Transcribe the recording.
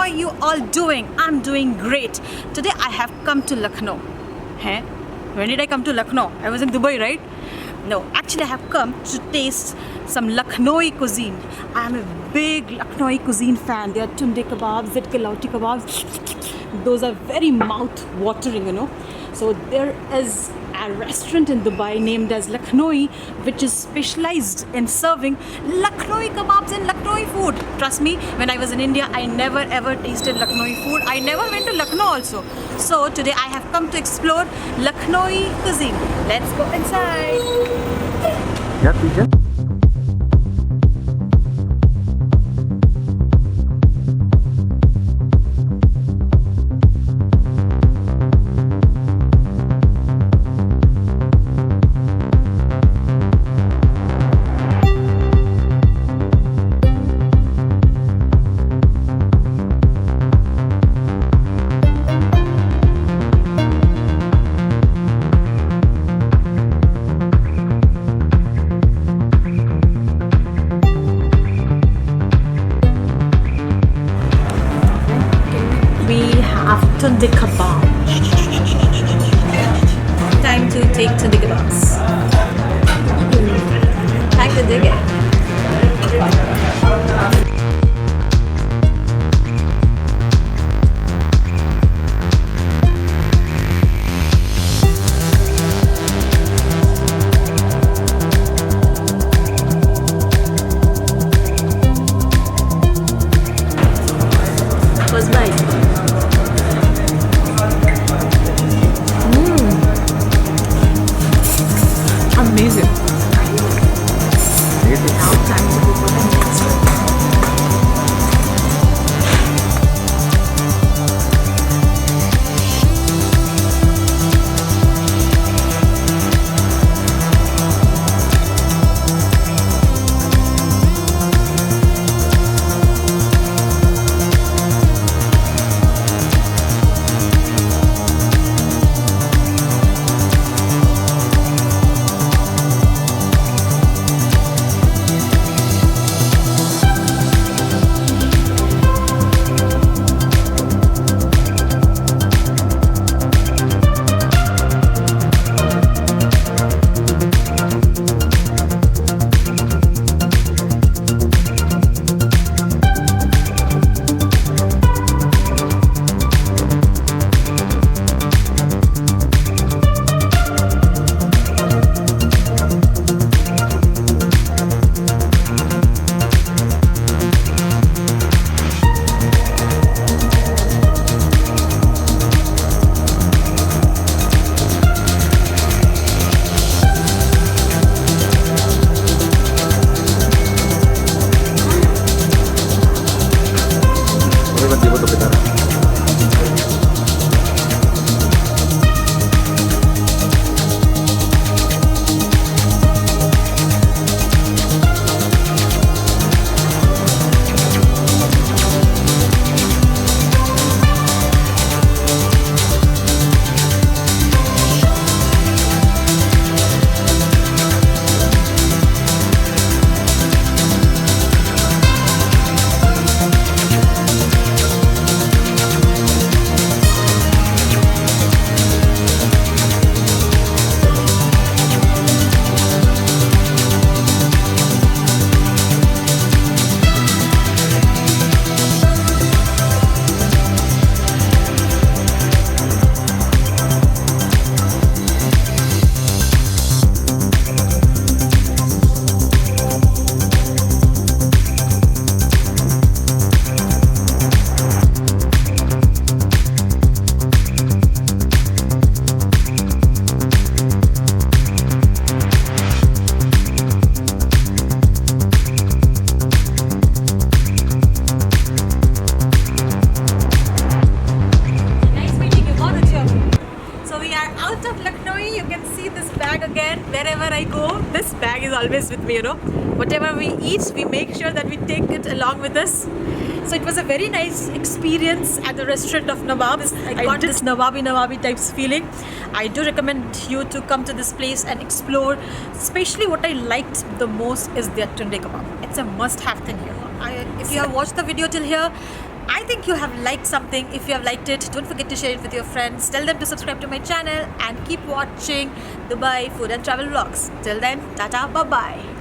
are you all doing? I'm doing great. Today I have come to Lucknow. Hey? When did I come to Lucknow? I was in Dubai, right? No, actually I have come to taste some Lakhnowi cuisine. I am a big Lakhnowi cuisine fan. There are Tunday Kebabs, Kebabs. Those are very mouth-watering, you know. So there is a restaurant in Dubai named as Lakhnowi, which is specialized in serving Lakhnowi kebabs and Lakhnowi food. Trust me, when I was in India, I never ever tasted Lakhnowi food. I never went to Lucknow also. So today I have come to explore Lakhnowi cuisine. Let's go inside. Yeah, teacher. Tunday Kebab. Time to take Tunday Kebabs. Time to dig it. First bite. Amazing. Now time to go for the next one. Wherever I go, this bag is always with me, you know. Whatever we eat, we make sure that we take it along with us. So it was a very nice experience at the restaurant of Nawabs. I got this Nawabi types feeling. I do recommend you to come to this place and explore. Especially what I liked the most is their Tunday Kebab. It's a must-have thing here. If you have watched the video till here, I think you have liked something. If you have liked it, don't forget to share it with your friends. Tell them to subscribe to my channel and keep watching Dubai food and travel vlogs. Till then, tata, bye bye.